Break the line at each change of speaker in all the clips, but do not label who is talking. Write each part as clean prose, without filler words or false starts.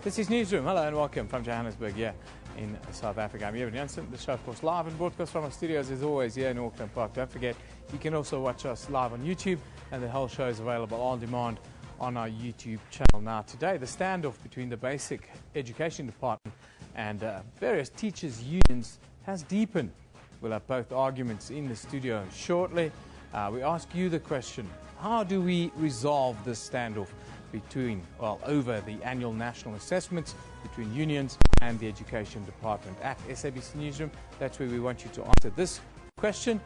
This is Newsroom. Hello and welcome from Johannesburg here in South Africa. I'm Evan Jansen. The show, of course, live and broadcast from our studios as always here in Auckland Park. Don't forget, you can also watch us live on YouTube, and the whole show is available on demand on our YouTube channel. Now, today, the standoff between the Basic Education Department and various teachers' unions has deepened. We'll have both arguments in the studio shortly. We ask you the question, how do we resolve this standoff over the annual national assessments between unions and the Education Department? At SABC Newsroom, that's where we want you to answer this question.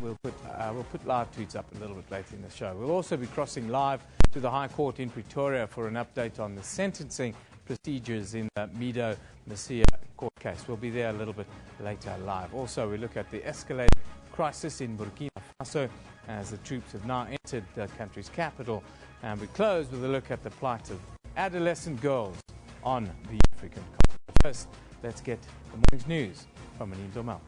We'll put live tweets up a little bit later in the show. We'll also be crossing live to the High Court in Pretoria for an update on the sentencing procedures in the Mido Masia court case. We'll be there a little bit later live. Also, we look at the escalating crisis in Burkina Faso as the troops have now entered the country's capital. And we close with a look at the plight of adolescent girls on the African continent. First, let's get the morning's news from Manine Dormel.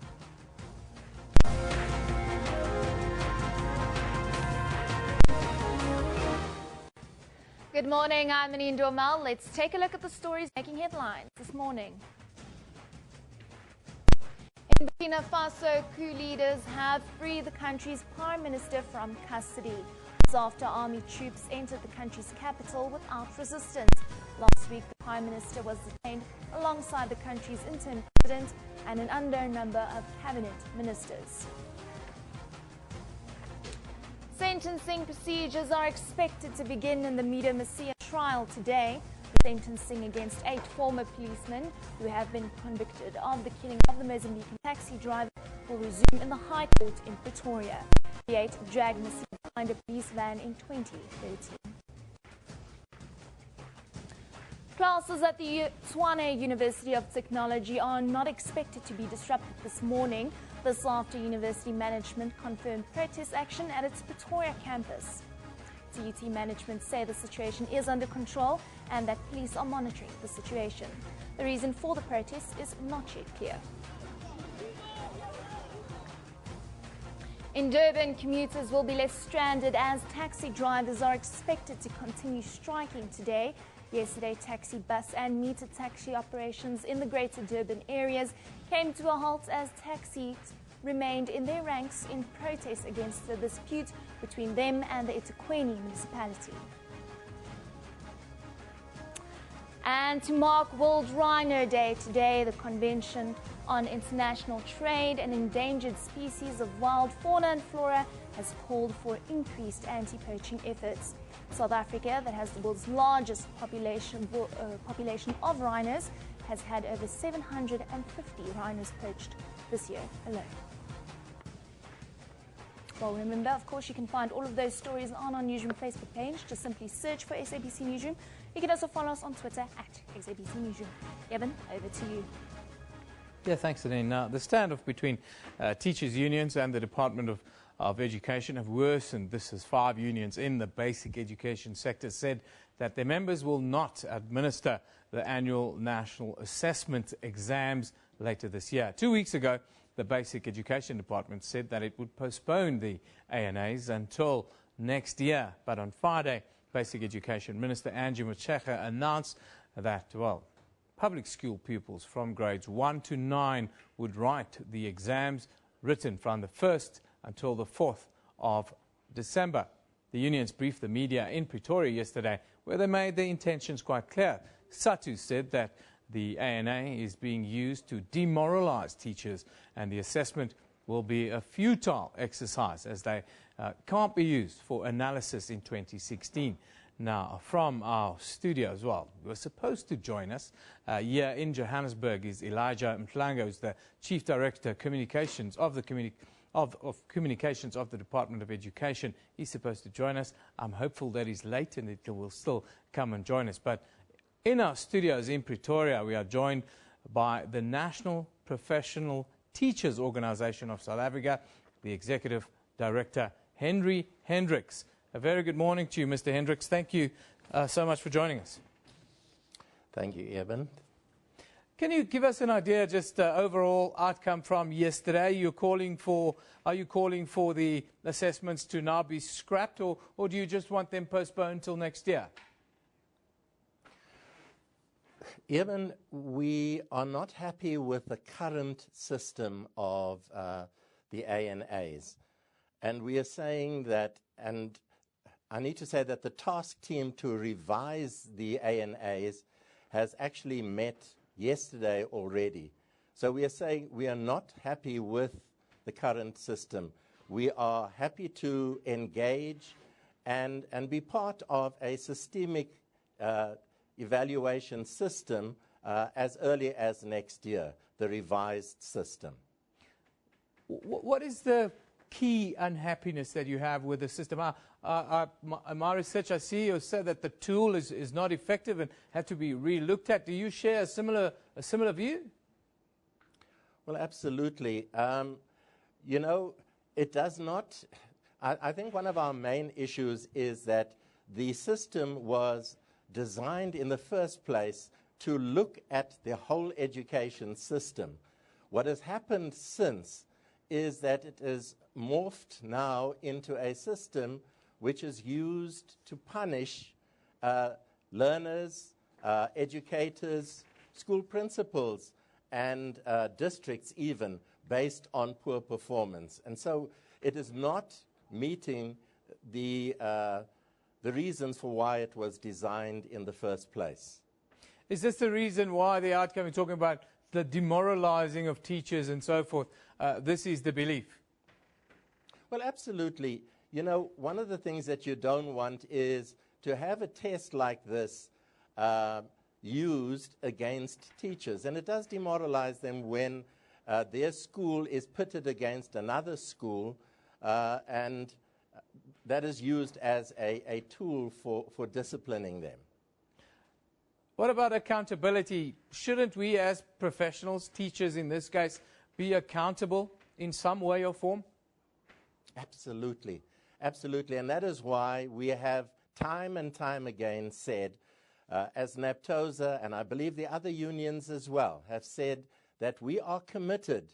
Good morning, I'm Manine Dormel. Let's take a look at the stories making headlines this morning. In Burkina Faso, coup leaders have freed the country's prime minister from custody after army troops entered the country's capital without resistance. Last week, the prime minister was detained alongside the country's interim president and an unknown number of cabinet ministers. Sentencing procedures are expected to begin in the Mido Masia trial today. The sentencing against 8 former policemen who have been convicted of the killing of the Mozambican taxi driver will resume in the High Court in Pretoria. The 8 dragged Masia behind a police van in 2013. Classes at the Tshwane University of Technology are not expected to be disrupted this morning. This after university management confirmed protest action at its Pretoria campus. TUT management say the situation is under control and that police are monitoring the situation. The reason for the protest is not yet clear. In Durban, commuters will be left stranded as taxi drivers are expected to continue striking today. Yesterday, taxi, bus and meter taxi operations in the Greater Durban areas came to a halt as taxis remained in their ranks in protest against the dispute between them and the eThekwini municipality. And to mark World Rhino Day today, the Convention on International Trade and Endangered Species of Wild Fauna and Flora has called for increased anti-poaching efforts. South Africa, that has the world's largest population of rhinos, has had over 750 rhinos poached this year alone. Well, remember, of course, you can find all of those stories on our Newsroom Facebook page. Just simply search for SABC Newsroom. You can also follow us on Twitter at SABC Newsroom. Evan, over to you.
Yeah, thanks, Nadine. Now, the standoff between teachers' unions and the Department of Education have worsened. This is 5 unions in the basic education sector said that their members will not administer the annual national assessment exams later this year. 2 weeks ago, the Basic Education Department said that it would postpone the ANAs until next year. But on Friday, Basic Education Minister Angie Motshekga announced that, public school pupils from grades 1 to 9 would write the exams written from the 1st until the 4th of December. The unions briefed the media in Pretoria yesterday where they made their intentions quite clear. SATU said that the ANA is being used to demoralize teachers and the assessment will be a futile exercise as they can't be used for analysis in 2016. Now, from our studio as well, who was supposed to join us here in Johannesburg is Elijah Mhlango, who's the Chief Director of Communications of the Communications of the Department of Education. He's supposed to join us. I'm hopeful that he's late and he will still come and join us. But in our studios in Pretoria, we are joined by the National Professional Teachers Organisation of South Africa, the Executive Director, Henry Hendricks. A very good morning to you, Mr. Hendricks. Thank you so much for joining us.
Thank you, Evan.
Can you give us an idea, just overall outcome from yesterday? Are you calling for the assessments to now be scrapped, or do you just want them postponed until next year?
Eben, we are not happy with the current system of the ANAs. And we are saying that, and I need to say that the task team to revise the ANAs has actually met yesterday already. So we are saying we are not happy with the current system. We are happy to engage and be part of a systemic evaluation system as early as next year, the revised system.
What is the key unhappiness that you have with the system? My research, I see you said that the tool is not effective and had to be re-looked at. Do you share a similar view?
Well, absolutely. You know, it does not. I think one of our main issues is that the system was designed in the first place to look at the whole education system. What has happened since is that it is morphed now into a system which is used to punish learners, educators, school principals, and districts even, based on poor performance. And so it is not meeting the reasons for why it was designed in the first place.
Is this the reason why the outcome, you're talking about the demoralizing of teachers and so forth, this is the belief?
Well, absolutely. You know, one of the things that you don't want is to have a test like this used against teachers. And it does demoralize them when their school is pitted against another school and that is used as a tool for disciplining them.
What about accountability? Shouldn't we as professionals, teachers in this case, be accountable in some way or form?
Absolutely. Absolutely. And that is why we have time and time again said, as NAPTOSA, and I believe the other unions as well, have said that we are committed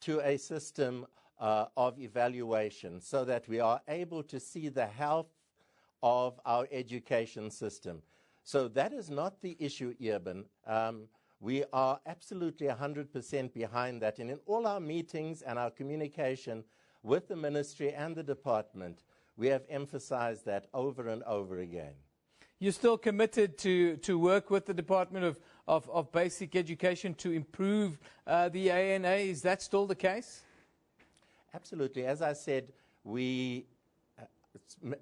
to a system of evaluation so that we are able to see the health of our education system. So that is not the issue, Eben. We are absolutely 100% behind that. And in all our meetings and our communication with the ministry and the department, we have emphasized that over and over again.
You're still committed to work with the Department of Basic Education to improve the ANA. Is that still the case?
Absolutely. As I said,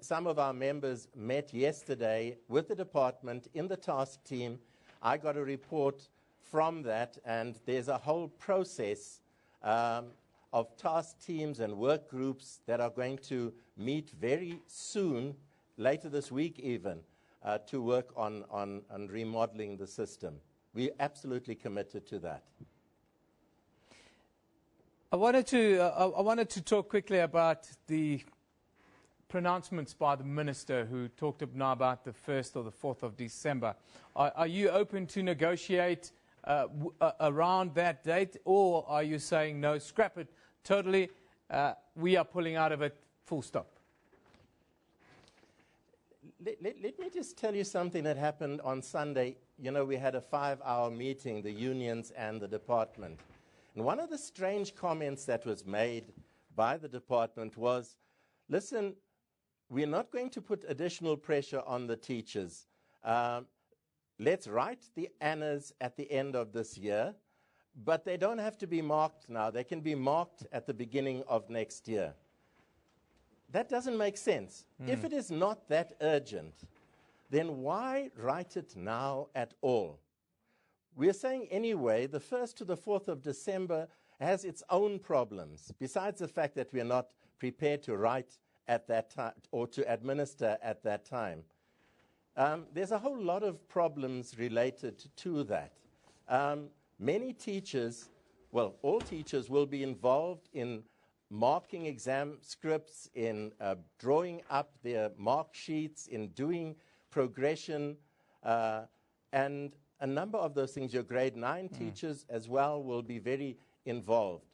some of our members met yesterday with the department in the task team. I got a report from that, and there's a whole process of task teams and work groups that are going to meet very soon, later this week even, to work on remodeling the system. We're absolutely committed to that.
I wanted to talk quickly about the pronouncements by the minister who talked now about the 1st or the 4th of December. Are you open to negotiate around that date, or are you saying no, scrap it totally, we are pulling out of it, full stop?
Let me just tell you something that happened on Sunday. You know, we had a 5-hour meeting, the unions and the department. And one of the strange comments that was made by the department was, listen, we're not going to put additional pressure on the teachers. Let's write the ANAs at the end of this year, but they don't have to be marked now. They can be marked at the beginning of next year. That doesn't make sense. If it is not that urgent, then why write it now at all? We're saying anyway, the 1st to the 4th of December has its own problems, besides the fact that we're not prepared to write at that time or to administer at that time. There's a whole lot of problems related to that. Many teachers, well, all teachers will be involved in marking exam scripts, in drawing up their mark sheets, in doing progression, and a number of those things. Your grade 9 teachers as well will be very involved.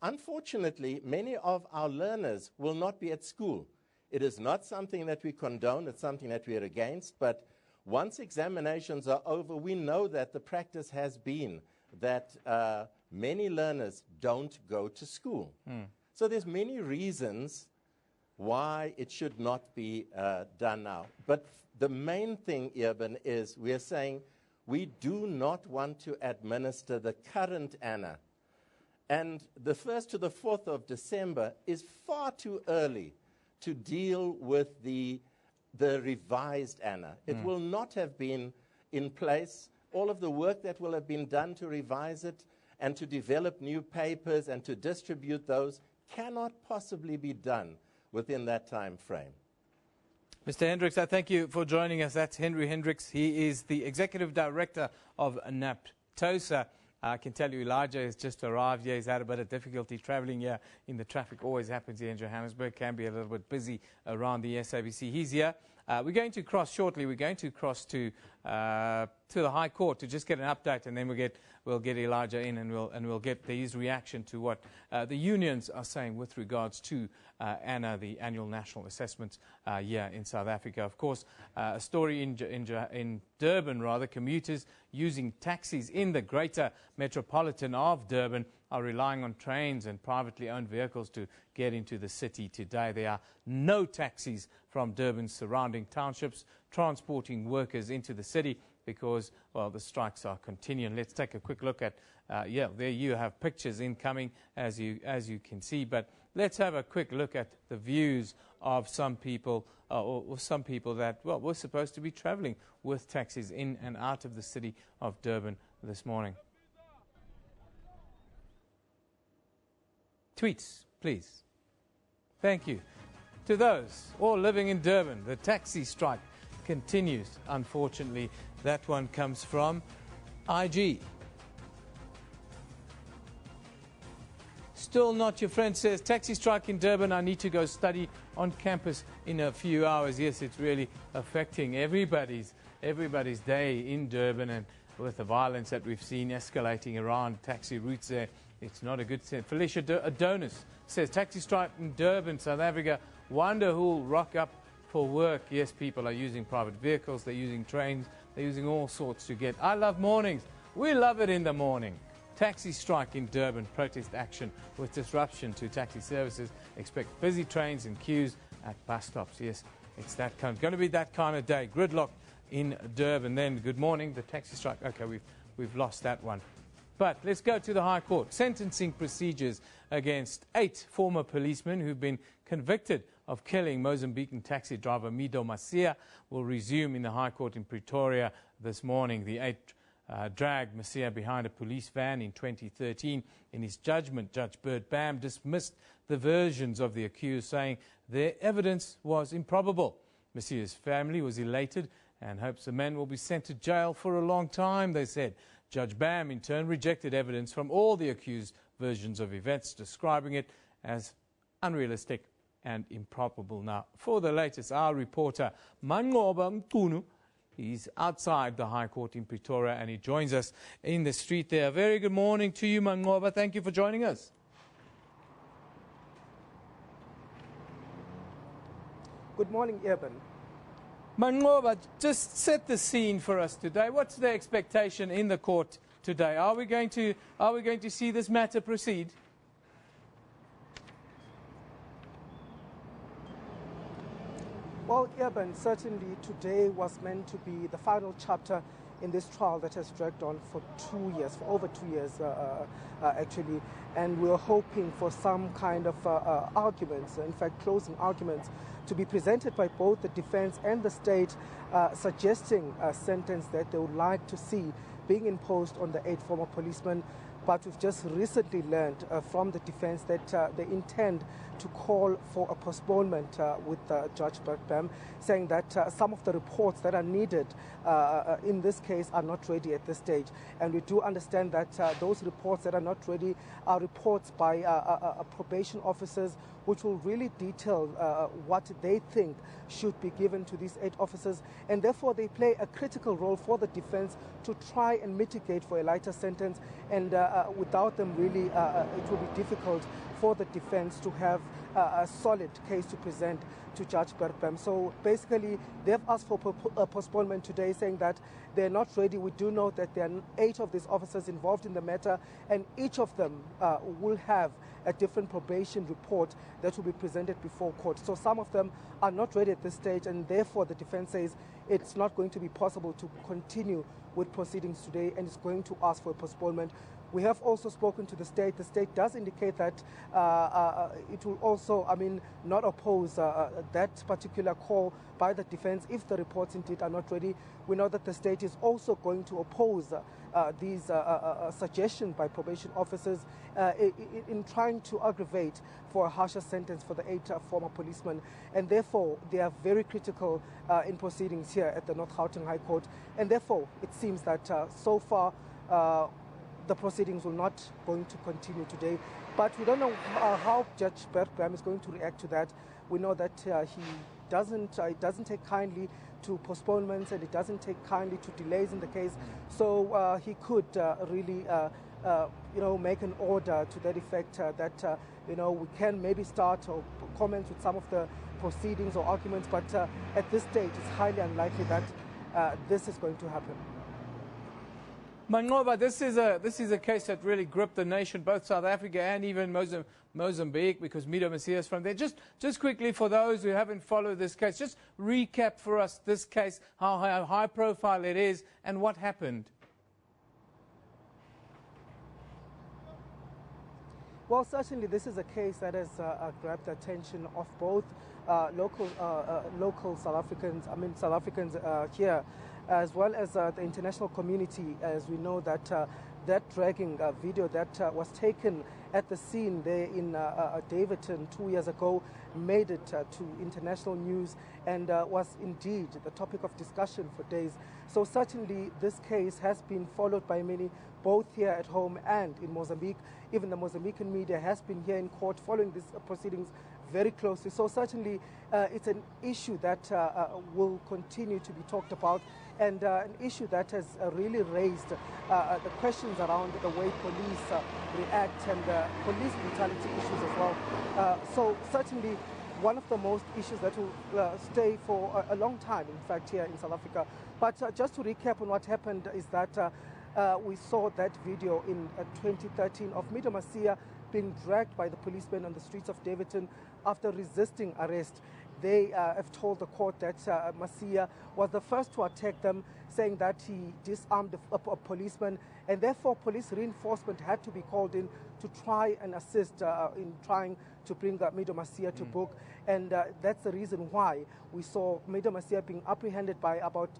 Unfortunately, many of our learners will not be at school. It is not something that we condone, it's something that we are against, but once examinations are over, we know that the practice has been that many learners don't go to school. So there's many reasons why it should not be done now. But the main thing, Eben, is we're saying we do not want to administer the current ANA. And the 1st to the 4th of December is far too early to deal with the revised ANA. It will not have been in place. All of the work that will have been done to revise it and to develop new papers and to distribute those cannot possibly be done within that time frame.
Mr. Hendricks, I thank you for joining us. That's Henry Hendricks. He is the Executive Director of NAPTOSA. I can tell you Elijah has just arrived here. He's had a bit of difficulty traveling here in the traffic. Always happens here in Johannesburg. Can be a little bit busy around the SABC. He's here. We're going to cross shortly. We're going to cross to the High Court to just get an update, and then we'll get Elijah in, and we'll get his reaction to what the unions are saying with regards to ANA, the Annual National Assessment year in South Africa. Of course, a story in Durban, rather, commuters using taxis in the greater metropolitan of Durban are relying on trains and privately owned vehicles to get into the city today. There are no taxis from Durban's surrounding townships transporting workers into the city because, well, the strikes are continuing. Let's take a quick look at, there you have pictures incoming as you can see, but let's have a quick look at the views of some people, or some people that, well, were supposed to be traveling with taxis in and out of the city of Durban this morning. Tweets, please. Thank you. To those all living in Durban, the taxi strike continues. Unfortunately, that one comes from IG. Still not your friend says, taxi strike in Durban, I need to go study on campus in a few hours. Yes, it's really affecting everybody's day in Durban, and with the violence that we've seen escalating around taxi routes there, it's not a good thing. Felicia Adonis says, taxi strike in Durban, South Africa, wonder who'll rock up for work. Yes, people are using private vehicles, they're using trains, they're using all sorts to get. I love mornings. We love it in the morning. Taxi strike in Durban, protest action with disruption to taxi services. Expect busy trains and queues at bus stops. Yes, it's going to be that kind of day. Gridlock in Durban. Then, good morning, the taxi strike. Okay, we've lost that one. But let's go to the High Court. Sentencing procedures against 8 former policemen who've been convicted of killing Mozambican taxi driver Mido Masia will resume in the High Court in Pretoria this morning. The 8 dragged Masia behind a police van in 2013. In his judgment, Judge Bert Bam dismissed the versions of the accused, saying their evidence was improbable. Masia's family was elated and hopes the men will be sent to jail for a long time, they said. Judge Bam, in turn, rejected evidence from all the accused versions of events, describing it as unrealistic and improbable. Now, for the latest, our reporter, Mangoba Mkunu, he's outside the High Court in Pretoria, and he joins us in the street there. Very good morning to you, Mangoba. Thank you for joining us.
Good morning, Eben.
Mangoba, just set the scene for us today. What's the expectation in the court today? Are we going to see this matter proceed?
Well, Eben, certainly today was meant to be the final chapter in this trial that has dragged on for 2 years, for over 2 years actually, and we're hoping for some kind of arguments, in fact closing arguments, to be presented by both the defense and the state, suggesting a sentence that they would like to see being imposed on the 8 former policemen. But we've just recently learned from the defense that they intend to call for a postponement with Judge Bam, saying that some of the reports that are needed in this case are not ready at this stage. And we do understand that those reports that are not ready are reports by probation officers, which will really detail what they think should be given to these 8 officers, and therefore they play a critical role for the defense to try and mitigate for a lighter sentence, and without them really it will be difficult for the defense to have a solid case to present to Judge Bertram. So basically, they've asked for a postponement today, saying that they're not ready. We do know that there are 8 of these officers involved in the matter, and each of them will have a different probation report that will be presented before court. So some of them are not ready at this stage, and therefore the defense says it's not going to be possible to continue with proceedings today, and it's going to ask for a postponement. We have also spoken to the state. The state does indicate that it will also, not oppose that particular call by the defense if the reports indeed are not ready. We know that the state is also going to oppose these suggestions by probation officers in trying to aggravate for a harsher sentence for the 8 former policemen. And therefore, they are very critical in proceedings here at the North Gauteng High Court. And therefore, it seems that so far, the proceedings will not going to continue today. But we don't know how Judge Bertram is going to react to that. We know that he doesn't take kindly to postponements, and he doesn't take kindly to delays in the case. So he could really make an order to that effect that we can maybe start or comment with some of the proceedings or arguments, but at this stage it's highly unlikely that this is going to happen.
Manqoba, this is a case that really gripped the nation, both South Africa and even Mozambique, because Mido Masiya is from there. Just quickly, for those who haven't followed this case, just recap for us this case, how high profile it is, and what happened.
Well, certainly this is a case that has grabbed the attention of both local South Africans here, as well as the international community, as we know that that dragging video that was taken at the scene there in Davidton 2 years ago made it to international news and was indeed the topic of discussion for days. So certainly this case has been followed by many, both here at home and in Mozambique. Even the Mozambican media has been here in court following these proceedings very closely. So certainly it's an issue that will continue to be talked about, and an issue that has really raised the questions around the way police react and police brutality issues as well. So certainly one of the most issues that will stay for a long time, in fact, here in South Africa. But just to recap on what happened is that we saw that video in 2013 of Mido Masiya being dragged by the policemen on the streets of Davidton after resisting arrest. They have told the court that Masiya was the first to attack them, saying that he disarmed a policeman, and therefore police reinforcement had to be called in to try and assist in trying to bring Mido Masiya to book. And that's the reason why we saw Mido Masiya being apprehended by about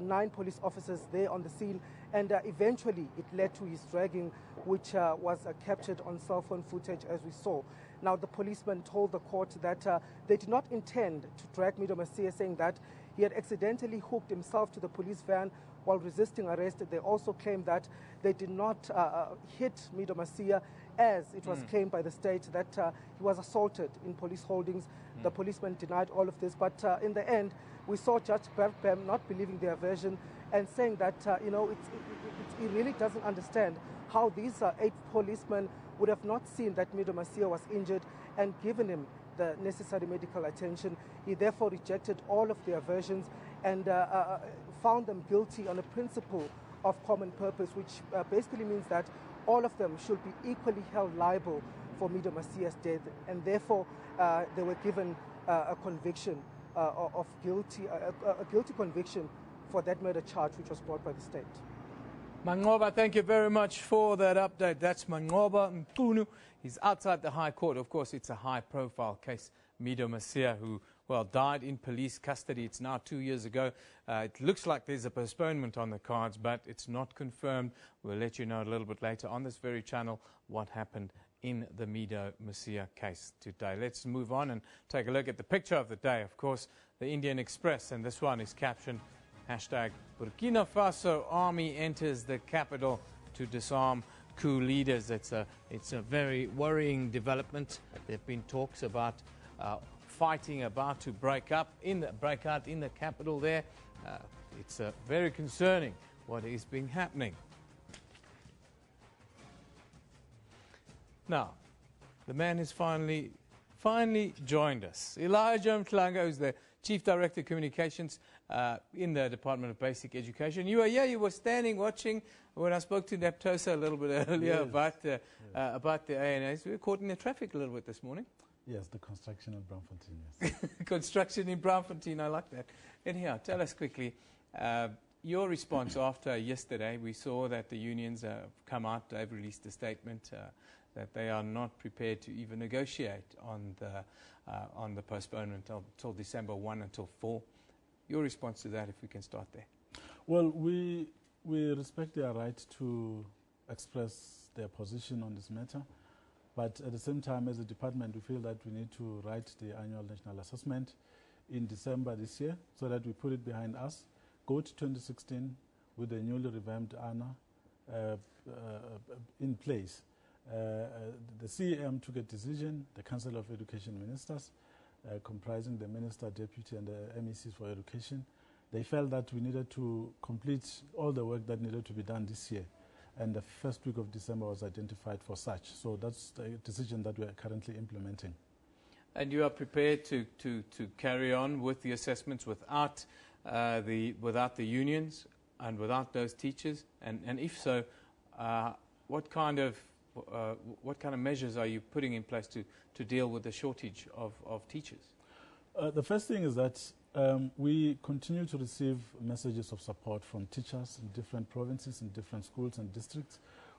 9 police officers there on the scene. And eventually it led to his dragging, which was captured on cell phone footage, as we saw. Now, the policeman told the court that they did not intend to drag Mido Masiya, saying that he had accidentally hooked himself to the police van while resisting arrest. They also claimed that they did not hit Mido Masiya, as it was claimed by the state that he was assaulted in police holdings. The policeman denied all of this, but in the end, we saw Judge Bertram not believing their version and saying that, he really doesn't understand how these 8 policemen would have not seen that Mido Masiya was injured and given him the necessary medical attention. He therefore rejected all of their versions and found them guilty on a principle of common purpose, which basically means that all of them should be equally held liable for Mido Masiya's death, and therefore they were given a conviction of guilty, a guilty conviction for that murder charge which was brought by the state.
Manqoba, thank you very much for that update. That's Manqoba Mpunu. He's outside the High Court. Of course, it's a high-profile case. Mido Masiya, who, well, died in police custody. It's now 2 years ago. It looks like there's a postponement on the cards, but it's not confirmed. We'll let you know a little bit later on this very channel what happened in the Mido Masiya case today. Let's move on and take a look at the picture of the day. Of course, the Indian Express, and this one is captioned hashtag Burkina Faso army enters the capital to disarm coup leaders. It's a very worrying development. There have been talks about fighting about to break out in the capital there. It's very concerning what is being happening. Now, The man has finally joined us. Elijah Mhlanga, who's the Chief Director of Communications in the Department of Basic Education. You were here, you were standing watching when I spoke to Naptosa a little bit earlier about the ANAs. We were caught in the traffic a little bit this morning.
Yes, the construction in Braamfontein, yes.
Construction in Braamfontein, I like that. Anyhow, tell us quickly, your response after yesterday. We saw that the unions have come out, they've released a statement that they are not prepared to even negotiate on the postponement until December 1 until 4. Your response to that, if we can start there.
Well, we respect their right to express their position on this matter, but at the same time, as a department, we feel that we need to write the annual national assessment in December this year so that we put it behind us, go to 2016 with the newly revamped ANA in place. The CEM took a decision, the Council of Education Ministers, comprising the Minister, Deputy and the MECs for Education. They felt that we needed to complete all the work that needed to be done this year. And the first week of December was identified for such. So that's the decision that we are currently implementing.
And you are prepared to carry on with the assessments without the unions and without those teachers? And if so, what kind of measures are you putting in place to deal with the shortage of teachers?
The first thing is that we continue to receive messages of support from teachers in different provinces, in different schools and districts,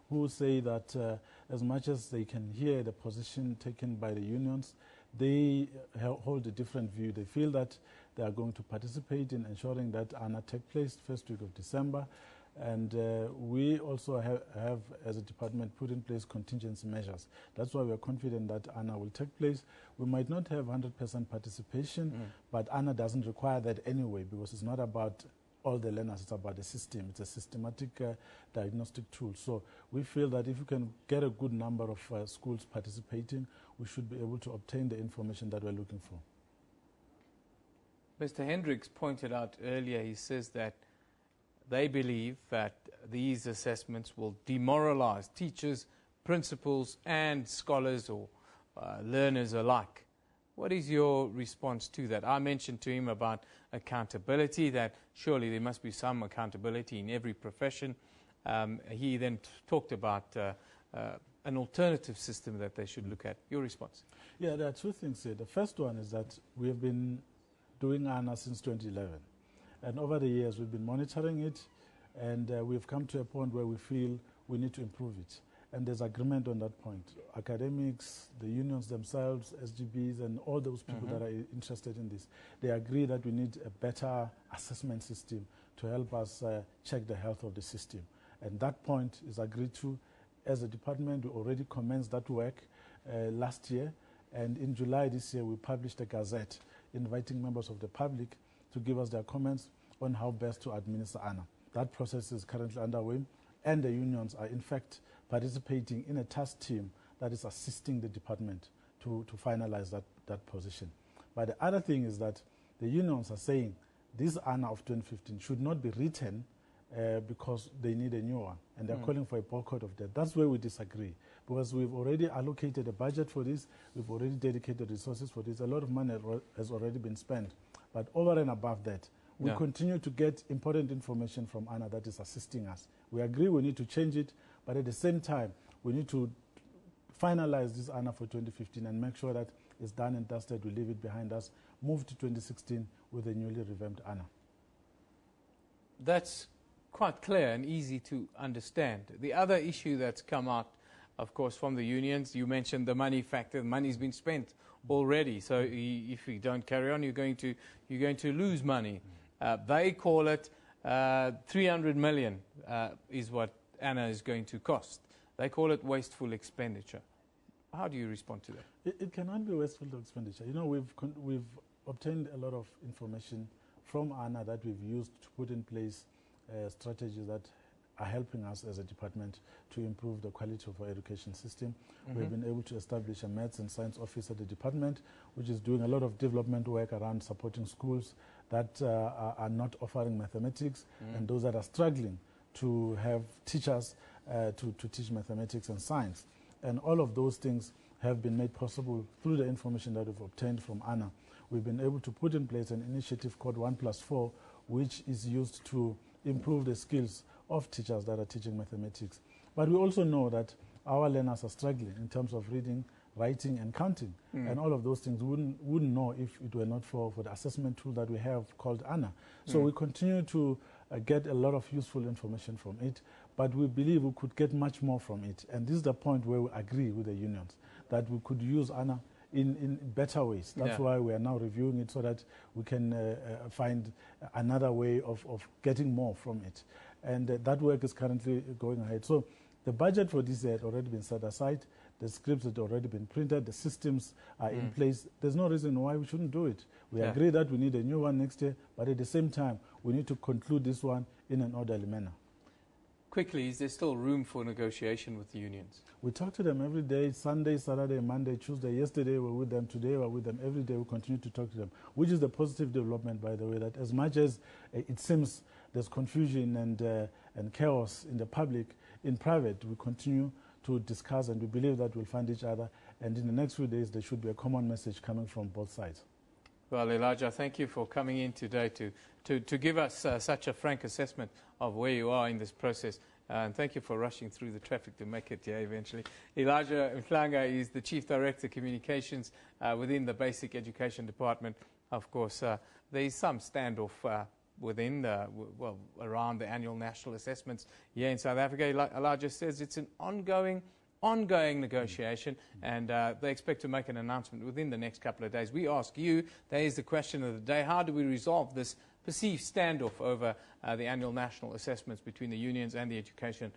who say that as much as they can hear the position taken by the unions, they hold a different view. They feel that they are going to participate in ensuring that ANA take place first week of December. And we also have, as a department, put in place contingency measures. That's why we are confident that ANA will take place. We might not have 100% participation, but ANA doesn't require that anyway, because it's not about all the learners, it's about the system. It's a systematic diagnostic tool. So we feel that if we can get a good number of schools participating, we should be able to obtain the information that we're looking for.
Mr. Hendricks pointed out earlier, he says that they believe that these assessments will demoralize teachers, principals and scholars or learners alike. What is your response to that? I mentioned to him about accountability, that surely there must be some accountability in every profession. He then talked about an alternative system that they should look at. Your response?
Yeah, there are two things here. The first one is that we have been doing ANA since 2011. And over the years, we've been monitoring it, and we've come to a point where we feel we need to improve it. And there's agreement on that point. Academics, the unions themselves, SGBs, and all those people that are interested in this, they agree that we need a better assessment system to help us check the health of the system. And that point is agreed to. As a department, we already commenced that work last year. And in July this year, we published a gazette inviting members of the public to give us their comments on how best to administer ANA. That process is currently underway, and the unions are in fact participating in a task team that is assisting the department to finalize that position. But the other thing is that the unions are saying this ANA of 2015 should not be written because they need a new one, and they're calling for a boycott of that. That's where we disagree, because we've already allocated a budget for this, we've already dedicated resources for this, a lot of money has already been spent. But over and above that, we continue to get important information from ANA that is assisting us. We agree we need to change it, but at the same time, we need to finalize this ANA for 2015 and make sure that it's done and dusted, we leave it behind us, move to 2016 with a newly revamped ANA.
That's quite clear and easy to understand. The other issue that's come out, of course, from the unions, you mentioned the money factor. The money's been spent already, so if you don't carry on, you're going to lose money. They call it 300 million is what ANA is going to cost. They call it wasteful expenditure. How do you respond to that?
It cannot be wasteful expenditure. You know, we've obtained a lot of information from ANA that we've used to put in place strategies that are helping us as a department to improve the quality of our education system. We've been able to establish a maths and science office at the department, which is doing a lot of development work around supporting schools that are not offering mathematics and those that are struggling to have teachers to teach mathematics and science. And all of those things have been made possible through the information that we've obtained from ANA. We've been able to put in place an initiative called 1+4, which is used to improve the skills of teachers that are teaching mathematics. But we also know that our learners are struggling in terms of reading, writing and counting. And all of those things wouldn't know if it were not for the assessment tool that we have called ANA. So we continue to get a lot of useful information from it, but we believe we could get much more from it. And this is the point where we agree with the unions, that we could use ANA in better ways. That's why we are now reviewing it, so that we can find another way of getting more from it. And that work is currently going ahead. So the budget for this year had already been set aside. The scripts had already been printed. The systems are in place. There's no reason why we shouldn't do it. We agree that we need a new one next year, but at the same time, we need to conclude this one in an orderly manner.
Quickly, is there still room for negotiation with the unions?
We talk to them every day, Sunday, Saturday, Monday, Tuesday. Yesterday we were with them, today we're with them. Every day we continue to talk to them, which is the positive development, by the way, that as much as it seems there's confusion and chaos in the public, in private, we continue to discuss, and we believe that we'll find each other, and in the next few days there should be a common message coming from both sides.
Well, Elijah, thank you for coming in today to give us such a frank assessment of where you are in this process. And thank you for rushing through the traffic to make it here eventually. Elijah Mhlanga is the Chief Director Communications within the Basic Education Department. Of course, there is some standoff within around the annual national assessments here in South Africa. Elijah says it's an ongoing negotiation, and they expect to make an announcement within the next couple of days. We ask you, there is the question of the day, how do we resolve this perceived standoff over the annual national assessments between the unions and the education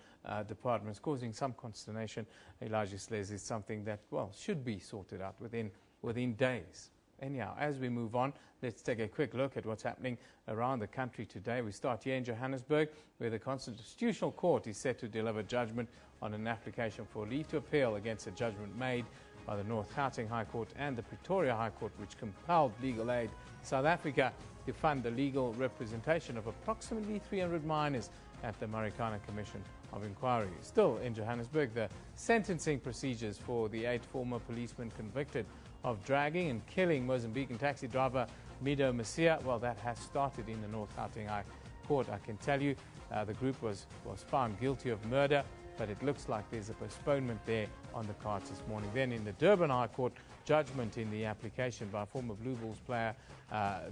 departments, causing some consternation? Elijah says it's something that, well, should be sorted out within days. Anyhow, as we move on, let's take a quick look at what's happening around the country today. We start here in Johannesburg, where the Constitutional Court is set to deliver judgment on an application for leave to appeal against a judgment made by the North Gauteng High Court and the Pretoria High Court, which compelled Legal Aid South Africa to fund the legal representation of approximately 300 minors at the Marikana Commission of Inquiry. Still in Johannesburg, the sentencing procedures for the 8 former policemen convicted of dragging and killing Mozambican taxi driver Mido Masia, well, that has started in the North Gauteng High Court. I can tell you the group was found guilty of murder, but it looks like there's a postponement there on the cards this morning. Then in the Durban High Court, judgment in the application by former Blue Bulls player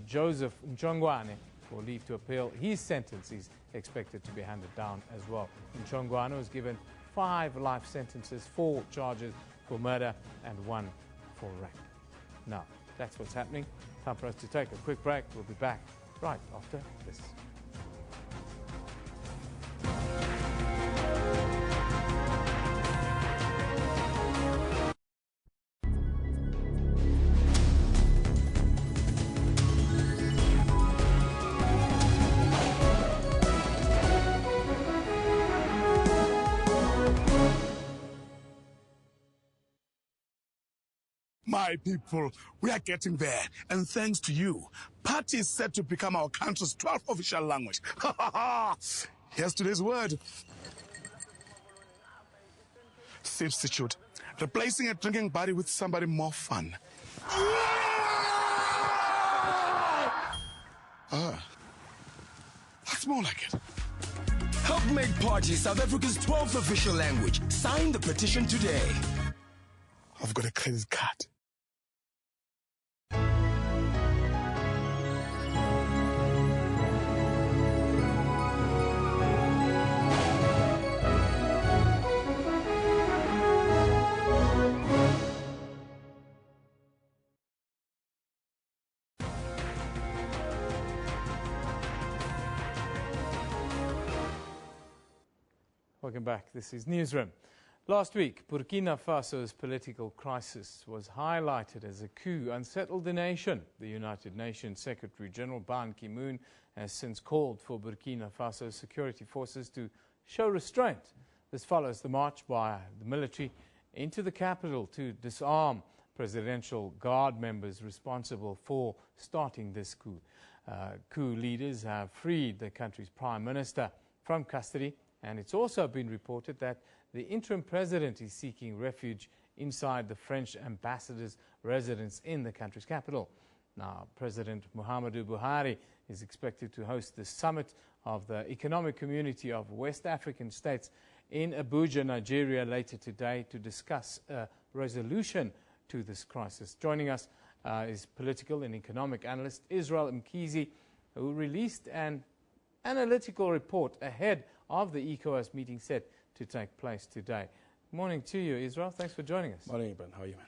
Joseph Mchongwane for leave to appeal. His sentence is expected to be handed down as well. Mchongwane was given 5 life sentences, 4 charges for murder and 1 for rape. Now, that's what's happening. Time for us to take a quick break. We'll be back right after this.
My people, we are getting there, and thanks to you, Pati is set to become our country's 12th official language. Here's today's word. Substitute. Replacing a drinking buddy with somebody more fun. That's more like it.
Help make Pati South Africa's 12th official language. Sign the petition today.
I've got a credit card.
Welcome back. This is Newsroom. Last week, Burkina Faso's political crisis was highlighted as a coup unsettled the nation. The United Nations Secretary General Ban Ki-moon has since called for Burkina Faso's security forces to show restraint. This follows the march by the military into the capital to disarm presidential guard members responsible for starting this coup. Coup leaders have freed the country's prime minister from custody, and it's also been reported that the interim president is seeking refuge inside the French ambassador's residence in the country's capital. Now, President Muhammadu Buhari is expected to host the summit of the Economic Community of West African States in Abuja, Nigeria, later today to discuss a resolution to this crisis. Joining us is political and economic analyst Israel Mkhize, who released an analytical report ahead of the ECOWAS meeting set to take place today. Morning to you, Israel. Thanks for joining us.
Morning, Ibn. How are you, man?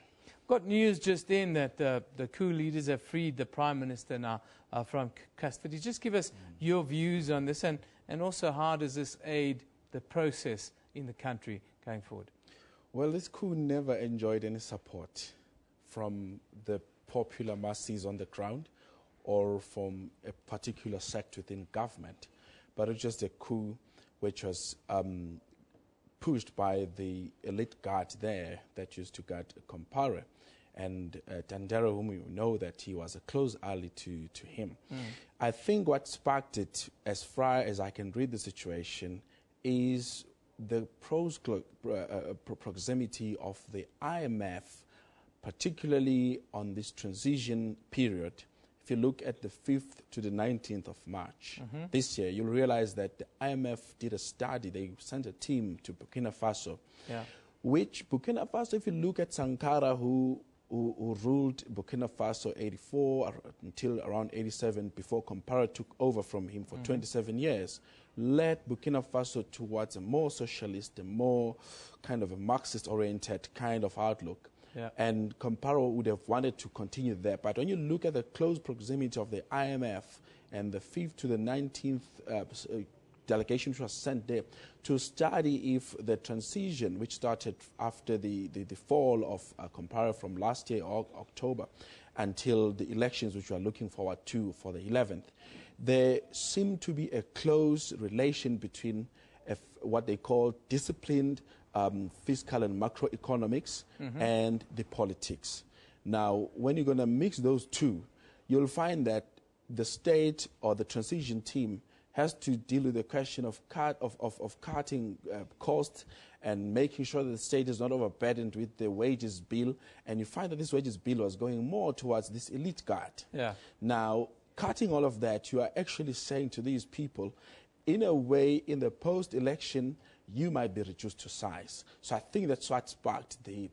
Got news just in that the coup leaders have freed the Prime Minister now from custody. Just give us your views on this, and also how does this aid the process in the country going forward?
Well, this coup never enjoyed any support from the popular masses on the ground or from a particular sect within government, but it's just a coup which was pushed by the elite guard there that used to guard Compaore. And Tandera, whom you know that he was a close ally to him. I think what sparked it, as far as I can read the situation, is the proximity of the IMF, particularly on this transition period. If you look at the 5th to the 19th of March this year, you'll realize that the IMF did a study. They sent a team to Burkina Faso, which Burkina Faso, if you look at Sankara, who ruled Burkina Faso 84 until around 87 before Compaore took over from him for 27 years, led Burkina Faso towards a more socialist, a more kind of a Marxist-oriented kind of outlook. And Compaore would have wanted to continue there. But when you look at the close proximity of the IMF and the 5th to the 19th delegation which was sent there to study if the transition, which started after the fall of Compaore from last year, October, until the elections which we are looking forward to for the 11th, there seemed to be a close relation between what they call disciplined fiscal and macroeconomics and the politics. Now, when you're going to mix those two, you'll find that the state or the transition team has to deal with the question of cutting costs and making sure that the state is not overburdened with the wages bill. And you find that this wages bill was going more towards this elite guard. Now, cutting all of that, you are actually saying to these people, in a way, in the post-election, you might be reduced to size. So I think that's what sparked the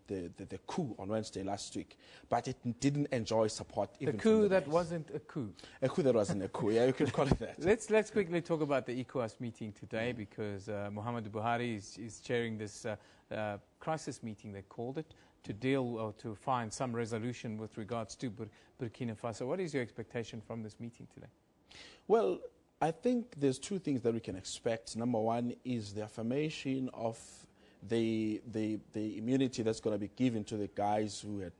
coup on Wednesday last week. But it didn't enjoy support even from the
that
base.
wasn't a coup.
A coup that wasn't a coup, yeah, you could call it that.
Let's quickly talk about the ECOWAS meeting today, because Muhammadu Buhari is chairing this crisis meeting, they called it, to deal or to find some resolution with regards to Burkina Faso. What is your expectation from this meeting today?
Well, I think there's two things that we can expect. Number one is the affirmation of the immunity that's going to be given to the guys who had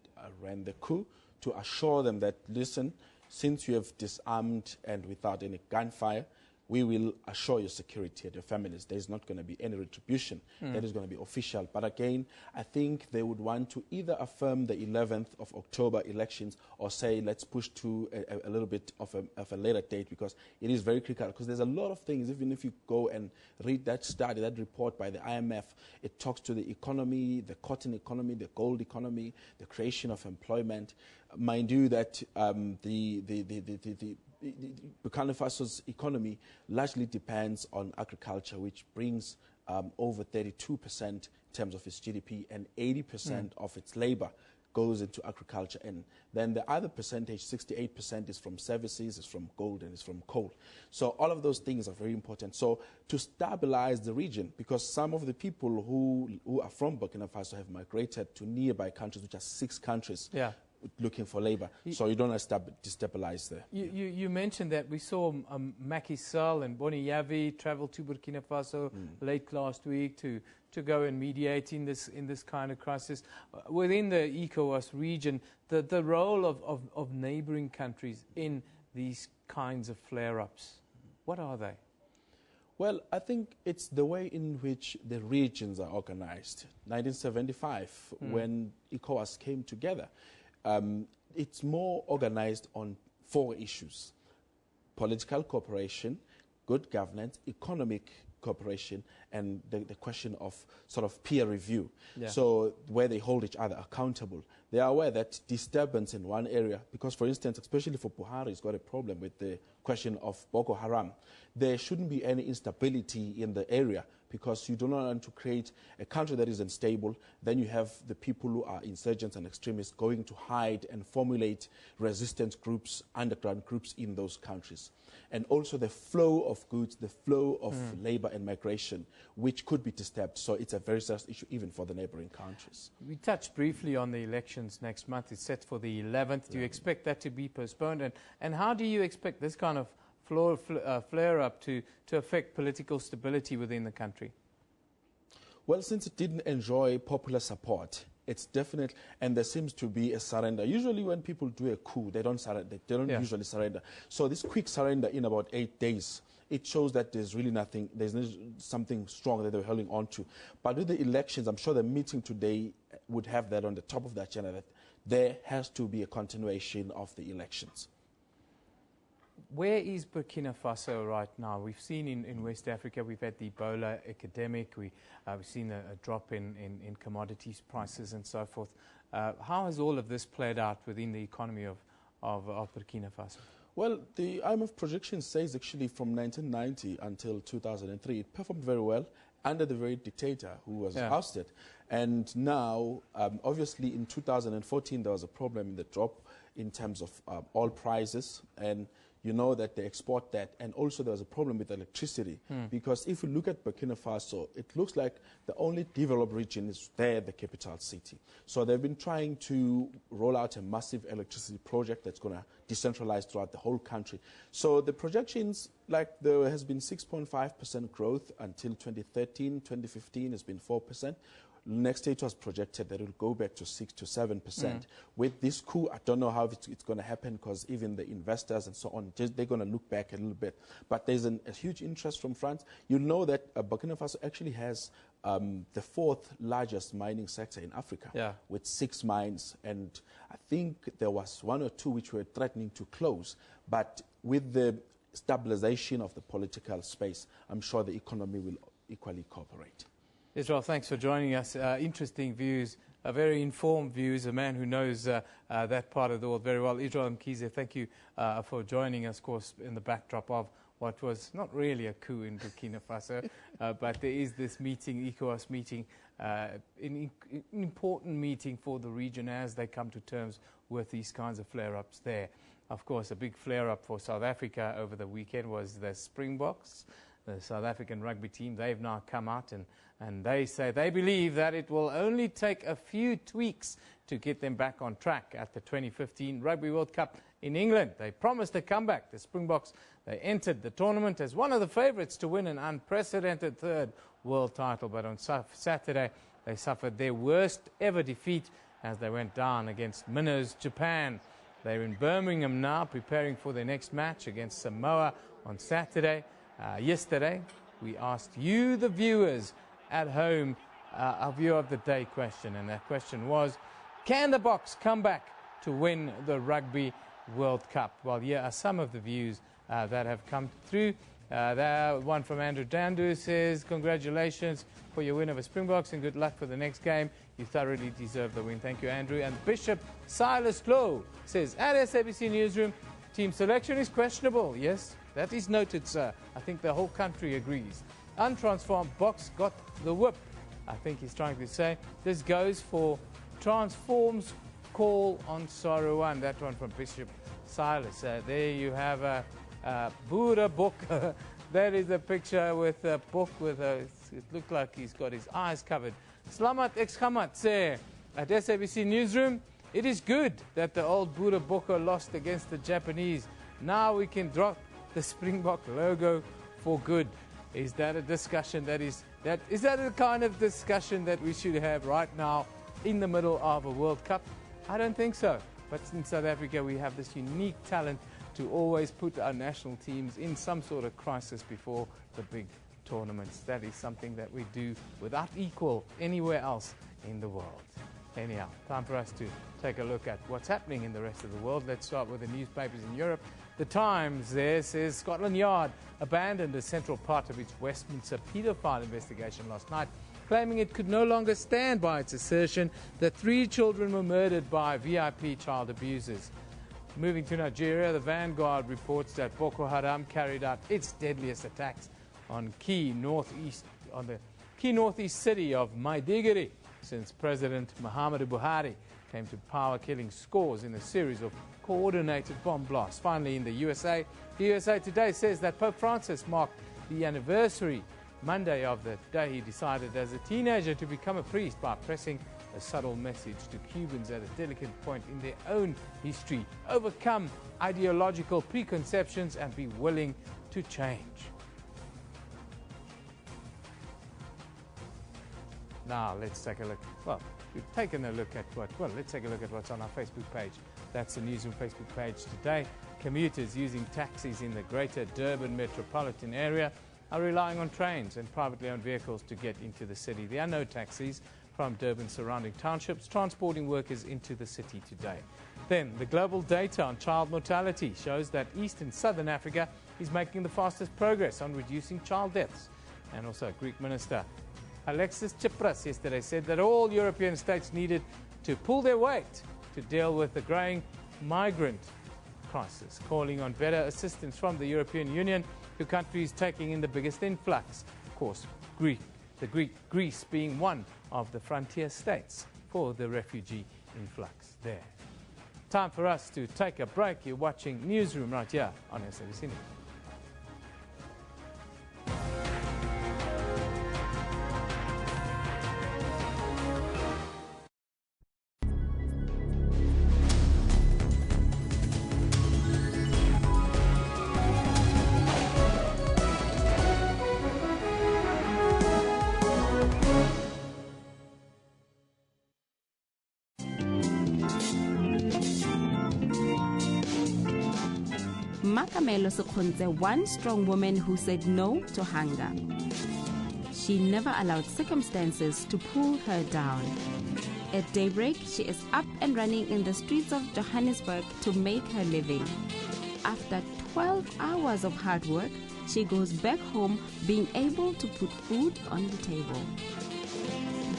ran the coup, to assure them that, listen, since you have disarmed and without any gunfire, we will assure your security and your families. There's not going to be any retribution. That is going to be official. But again, I think they would want to either affirm the 11th of October elections or say, let's push to a little bit of a later date, because it is very critical. Because there's a lot of things, even if you go and read that study, that report by the IMF, it talks to the economy, the cotton economy, the gold economy, the creation of employment. Mind you that Burkina Faso's economy largely depends on agriculture, which brings over 32% in terms of its GDP, and 80% of its labor goes into agriculture. And then the other percentage, 68%, is from services, is from gold, and is from coal. So all of those things are very important. So to stabilize the region, because some of the people who are from Burkina Faso have migrated to nearby countries, which are 6 countries. Looking for labor, so you don't destabilize there.
You mentioned that we saw Macky Sall and Boni Yavi travel to Burkina Faso late last week to go and mediate in this kind of crisis. Within the ECOWAS region, the role of neighboring countries in these kinds of flare-ups, what are they?
Well, I think it's the way in which the regions are organized. 1975, when ECOWAS came together, it's more organized on 4 issues: political cooperation, good governance, economic cooperation and the question of sort of peer review.
Yeah.
So where they hold each other accountable. They are aware that disturbance in one area, because for instance, especially for Buhari, he's got a problem with the question of Boko Haram. There shouldn't be any instability in the area, because you do not want to create a country that is unstable. Then you have the people who are insurgents and extremists going to hide and formulate resistance groups, underground groups in those countries. And also the flow of goods, the flow of labor and migration, which could be disturbed. So it's a very serious issue even for the neighboring countries.
We touched briefly on the elections next month. It's set for the 11th. Do you expect that to be postponed? And how do you expect this kind of flare-up to affect political stability within the country?
Well, since it didn't enjoy popular support, it's definite, and there seems to be a surrender. Usually when people do a coup, they don't surrender. They don't usually surrender. So this quick surrender in about 8 days, it shows that there's really nothing, there's something strong that they're holding on to. But with the elections, I'm sure the meeting today would have that on the top of the agenda, that there has to be a continuation of the elections.
Where is Burkina Faso right now? We've seen in West Africa, we've had the Ebola epidemic. We've seen a drop in commodities prices and so forth. How has all of this played out within the economy of Burkina Faso?
Well, the IMF projection says actually from 1990 until 2003, it performed very well under the very dictator who was ousted. And now, obviously in 2014, there was a problem in the drop in terms of oil prices, and you know that they export that. And also there was a problem with electricity, because if you look at Burkina Faso, it looks like the only developed region is there, the capital city. So they've been trying to roll out a massive electricity project that's going to decentralize throughout the whole country. So the projections, like there has been 6.5% growth until 2013, 2015 has been 4%. Next year it was projected that it will go back to 6 to 7%. With this coup, I don't know how it's going to happen, because even the investors and so on, they're going to look back a little bit. But there's a huge interest from France. You know that Burkina Faso actually has the 4th largest mining sector in Africa, with 6 mines. And I think there was 1 or 2 which were threatening to close. But with the stabilization of the political space, I'm sure the economy will equally cooperate.
Israel, thanks for joining us. Interesting views, very informed views, a man who knows that part of the world very well. Israel Mkhize, thank you for joining us, of course, in the backdrop of what was not really a coup in Burkina Faso, but there is this meeting, ECOWAS meeting, an important meeting for the region as they come to terms with these kinds of flare-ups there. Of course, a big flare-up for South Africa over the weekend was the Springboks, the South African rugby team. They've now come out and they say they believe that it will only take a few tweaks to get them back on track at the 2015 Rugby World Cup in England. They promised a comeback. The Springboks, they entered the tournament as one of the favourites to win an unprecedented 3rd world title. But on Saturday, they suffered their worst ever defeat as they went down against Minnows, Japan. They're in Birmingham now, preparing for their next match against Samoa on Saturday. Yesterday, we asked you, the viewers at home, our view of the day question, and that question was, can the Boks come back to win the Rugby World Cup? Well, here are some of the views that have come through. One from Andrew Dandu says, congratulations for your win over Springboks and good luck for the next game. You thoroughly deserve the win. Thank you, Andrew. And Bishop Silas Lowe says, at SABC Newsroom, team selection is questionable. Yes, that is noted, sir. I think the whole country agrees. Untransformed Boks got the whip. I think he's trying to say this goes for Transform's call on Saruwan. That one from Bishop Silas. There you have a Buddha book. That is a picture with a book with a, it looked like he's got his eyes covered. Slamat Exhamat say at SABC Newsroom, it is good that the old Buddha Boko lost against the Japanese. Now we can drop the Springbok logo for good. Is that a discussion is that a kind of discussion that we should have right now in the middle of a World Cup? I don't think so. But in South Africa, we have this unique talent to always put our national teams in some sort of crisis before the big tournaments. That is something that we do without equal anywhere else in the world. Anyhow, time for us to take a look at what's happening in the rest of the world. Let's start with the newspapers in Europe The Times there says Scotland Yard abandoned a central part of its Westminster paedophile investigation last night, claiming it could no longer stand by its assertion that 3 children were murdered by VIP child abusers. Moving to Nigeria, the Vanguard reports that Boko Haram carried out its deadliest attacks on the key northeast city of Maiduguri since President Muhammadu Buhari came to power, killing scores in a series of coordinated bomb blasts. Finally, in the USA Today says that Pope Francis marked the anniversary Monday of the day he decided as a teenager to become a priest by pressing a subtle message to Cubans at a delicate point in their own history: overcome ideological preconceptions and be willing to change. Now let's take a look. Well, we've taken a look at let's take a look at what's on our Facebook page. That's the Newsroom Facebook page today. Commuters using taxis in the greater Durban metropolitan area are relying on trains and privately owned vehicles to get into the city. There are no taxis from Durban surrounding townships transporting workers into the city today. Then, the global data on child mortality shows that East and Southern Africa is making the fastest progress on reducing child deaths. And also, Greek Minister Alexis Tsipras yesterday said that all European states needed to pull their weight to deal with the growing migrant crisis, calling on better assistance from the European Union to countries taking in the biggest influx. Of course, Greece being one of the frontier states for the refugee influx there. Time for us to take a break. You're watching Newsroom right here on SABC News.
Makamelo Sekhuntse, one strong woman who said no to hunger. She never allowed circumstances to pull her down. At daybreak, she is up and running in the streets of Johannesburg to make her living. After 12 hours of hard work, she goes back home being able to put food on the table.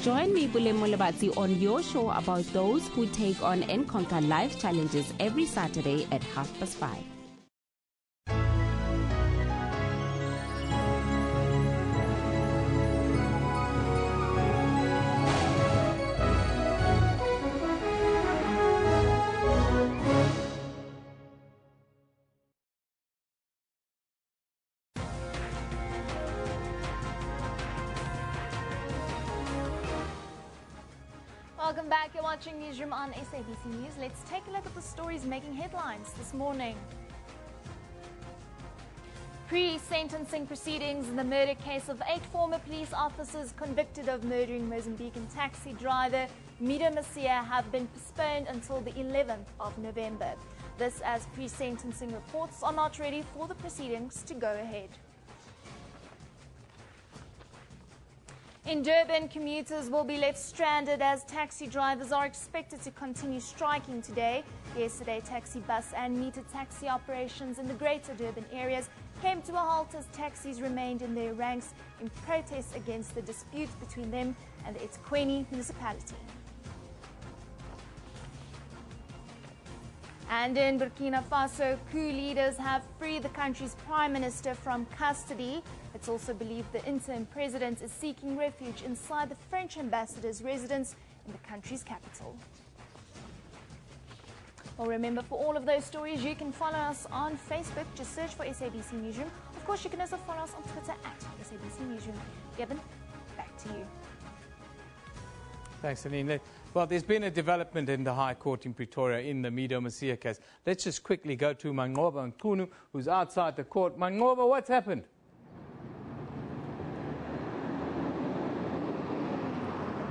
Join me, Bulemo Lebatsi, on your show about those who take on and conquer life challenges every Saturday at 5:30.
Welcome back. You're watching Newsroom on SABC News. Let's take a look at the stories making headlines this morning. Pre-sentencing proceedings in the murder case of 8 former police officers convicted of murdering Mozambican taxi driver Mido Masia have been postponed until the 11th of November. This as pre-sentencing reports are not ready for the proceedings to go ahead. In Durban, commuters will be left stranded as taxi drivers are expected to continue striking today. Yesterday, taxi, bus and meter taxi operations in the greater Durban areas came to a halt as taxis remained in their ranks in protest against the dispute between them and the eThekwini municipality. And in Burkina Faso, coup leaders have freed the country's prime minister from custody. It's also believed the interim president is seeking refuge inside the French ambassador's residence in the country's capital. Well, remember, for all of those stories, you can follow us on Facebook. Just search for SABC Newsroom. Of course, you can also follow us on Twitter at SABC Newsroom. Gavin, back to you.
Thanks, Anine. Well, there's been a development in the High Court in Pretoria in the Mido Masia case. Let's just quickly go to Mangoba Nkunu, who's outside the court. Mangoba, what's happened?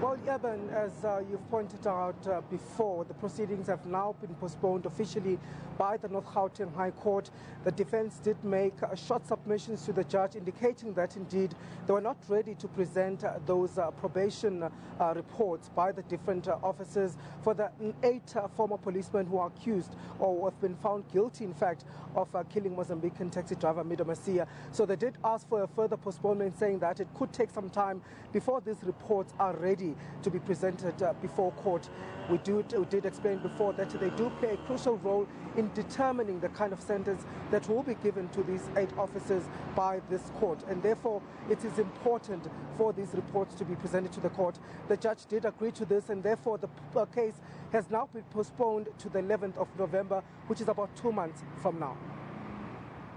Well, Well, Eben, as you've pointed out before, the proceedings have now been postponed officially by the North Gauteng High Court. The defense did make short submissions to the judge indicating that indeed they were not ready to present those probation reports by the different officers for the 8 former policemen who are accused or who have been found guilty, in fact, of killing Mozambican taxi driver Mido Masia. So they did ask for a further postponement, saying that it could take some time before these reports are ready to be presented before court. We did explain before that they do play a crucial role in determining the kind of sentence that will be given to these 8 officers by this court, and therefore it is important for these reports to be presented to the court. The judge did agree to this, and therefore the case has now been postponed to the 11th of November, which is about 2 months from now.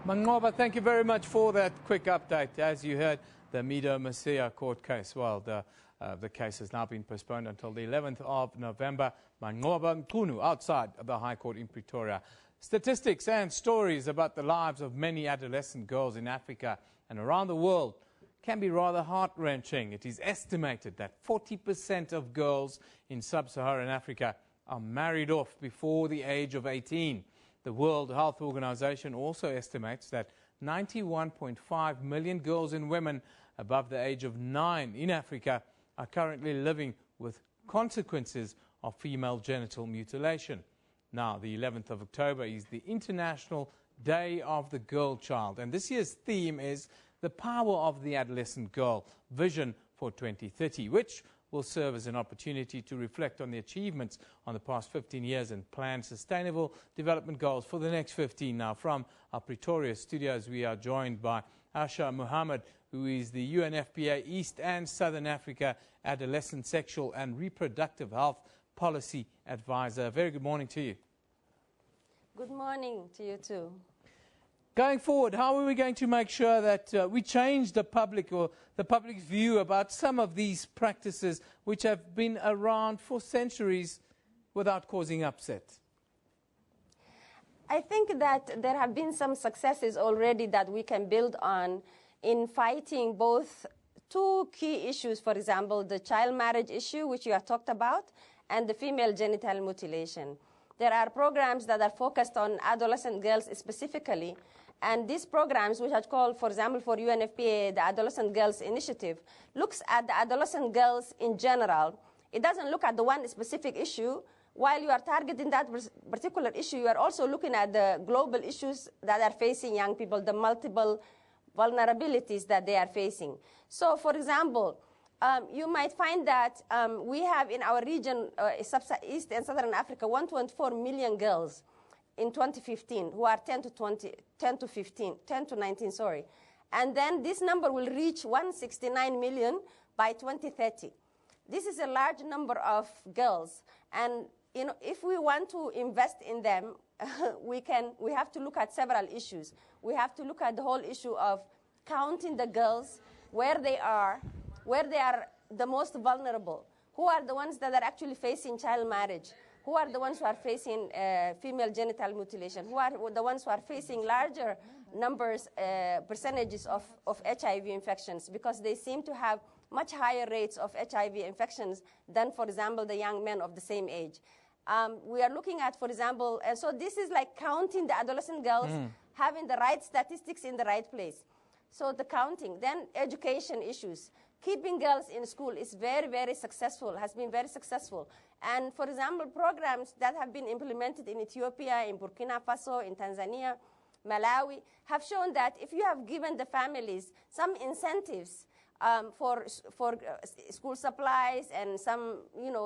Manqoba, thank you very much for that quick update. As you heard, the Mido Masia court case, well, the case has now been postponed until the 11th of November. Manqoba Mqunu outside the High Court in Pretoria. Statistics and stories about the lives of many adolescent girls in Africa and around the world can be rather heart-wrenching. It is estimated that 40% of girls in sub-Saharan Africa are married off before the age of 18. The World Health Organization also estimates that 91.5 million girls and women above the age of 9 in Africa are currently living with consequences of female genital mutilation. Now, the 11th of October is the International Day of the Girl Child, and this year's theme is the power of the adolescent girl, Vision for 2030, which will serve as an opportunity to reflect on the achievements on the past 15 years and plan sustainable development goals for the next 15. Now, from our Pretoria studios, we are joined by Asha Muhammad, who is the UNFPA East and Southern Africa Adolescent Sexual and Reproductive Health Policy Advisor. Very good morning to you.
Good morning to you too.
Going forward, how are we going to make sure that we change the public or the public's view about some of these practices which have been around for centuries without causing upset?
I think that there have been some successes already that we can build on in fighting both 2 key issues, for example, the child marriage issue, which you have talked about, and the female genital mutilation. There are programs that are focused on adolescent girls specifically, and these programs, which are called, for example, for UNFPA, the Adolescent Girls Initiative, looks at the adolescent girls in general. It doesn't look at the one specific issue. While you are targeting that particular issue, you are also looking at the global issues that are facing young people, the multiple vulnerabilities that they are facing. So, for example, you might find that we have in our region, East and Southern Africa, 1.4 million girls in 2015 who are 10 to 19, sorry. And then this number will reach 169 million by 2030. This is a large number of girls. And you know, if we want to invest in them, we have to look at several issues. We have to look at the whole issue of counting the girls, where they are the most vulnerable, who are the ones that are actually facing child marriage, who are the ones who are facing female genital mutilation, who are the ones who are facing larger numbers, percentages of HIV infections, because they seem to have much higher rates of HIV infections than, for example, the young men of the same age. We are looking at, for example, and so this is like counting the adolescent girls, having the right statistics in the right place. So the counting, then education issues. Keeping girls in school is very, very successful, has been very successful. And for example, programs that have been implemented in Ethiopia, in Burkina Faso, in Tanzania, Malawi, have shown that if you have given the families some incentives for school supplies and some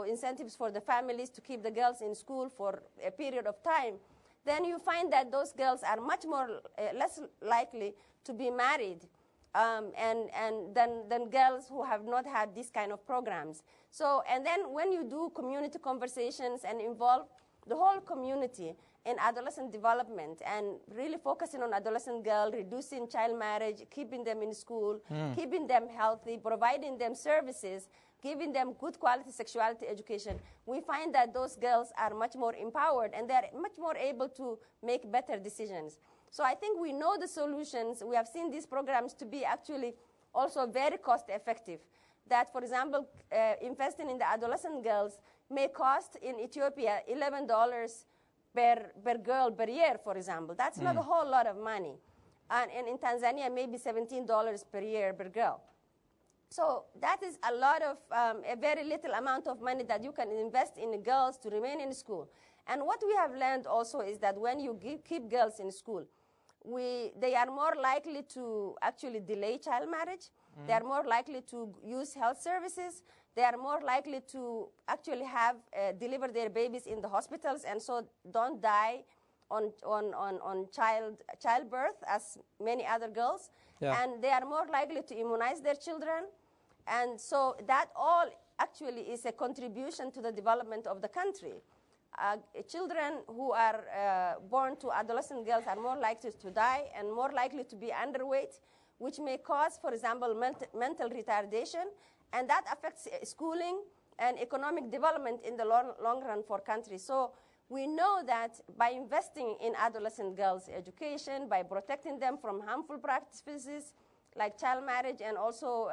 incentives for the families to keep the girls in school for a period of time, then you find that those girls are much more less likely to be married than girls who have not had these kind of programs. So, and then when you do community conversations and involve the whole community in adolescent development and really focusing on adolescent girls, reducing child marriage, keeping them in school, keeping them healthy, providing them services, giving them good quality sexuality education, we find that those girls are much more empowered and they're much more able to make better decisions. So I think we know the solutions. We have seen these programs to be actually also very cost effective. that, for example, investing in the adolescent girls may cost in Ethiopia $11 per girl per year, for example. That's not a whole lot of money. And in Tanzania, maybe $17 per year per girl. So that is a lot of, a very little amount of money that you can invest in the girls to remain in school. And what we have learned also is that when you keep girls in school, they are more likely to actually delay child marriage. They are more likely to use health services. They are more likely to actually have deliver their babies in the hospitals, and so don't die on childbirth as many other girls. Yeah. And they are more likely to immunize their children. And so that all actually is a contribution to the development of the country. Children who are born to adolescent girls are more likely to die and more likely to be underweight, which may cause, for example, mental retardation, and that affects schooling and economic development in the long run for countries. So we know that by investing in adolescent girls' education, by protecting them from harmful practices like child marriage and also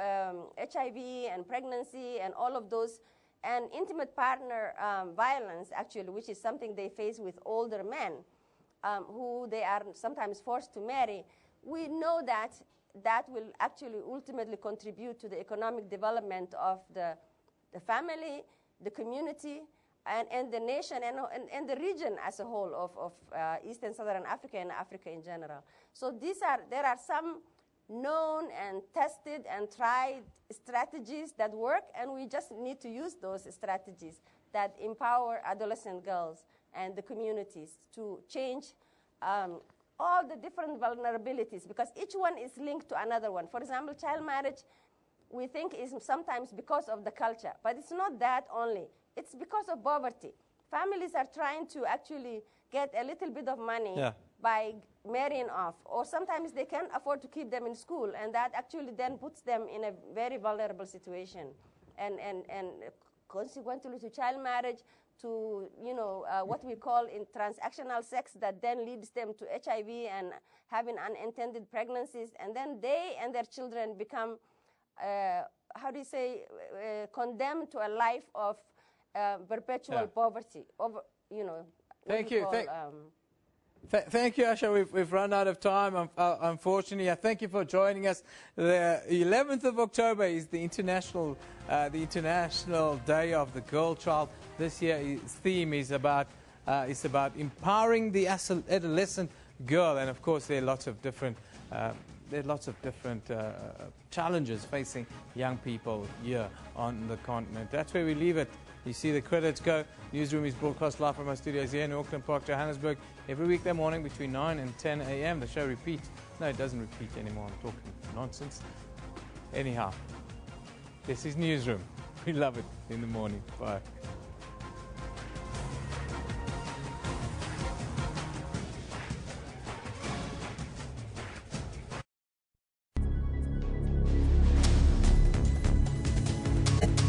HIV and pregnancy and all of those, and intimate partner violence, actually, which is something they face with older men who they are sometimes forced to marry, we know that that will actually ultimately contribute to the economic development of the family, the community, and the nation, and the region as a whole of East and Southern Africa and Africa in general. So there are some known and tested and tried strategies that work, and we just need to use those strategies that empower adolescent girls and the communities to change all the different vulnerabilities, because each one is linked to another one. For example, child marriage, we think is sometimes because of the culture, but it's not that only. It's because of poverty. Families are trying to actually get a little bit of money by marrying off, or sometimes they can't afford to keep them in school, and that actually then puts them in a very vulnerable situation. And consequently to child marriage, to what we call in transactional sex that then leads them to HIV and having unintended pregnancies, and then they and their children become, condemned to a life of perpetual poverty.
Thank you. Thank you, Asha. We've run out of time, unfortunately. Thank you for joining us. The 11th of October is the International Day of the Girl Child. This year's theme is about empowering the adolescent girl, and of course there are lots of different challenges facing young people here on the continent. That's where we leave it. You see the credits go. Newsroom is broadcast live from our studios here in Auckland Park, Johannesburg, every weekday morning between 9 and 10 a.m. The show repeats. No, it doesn't repeat anymore. I'm talking nonsense. Anyhow, this is Newsroom. We love it in the morning. Bye.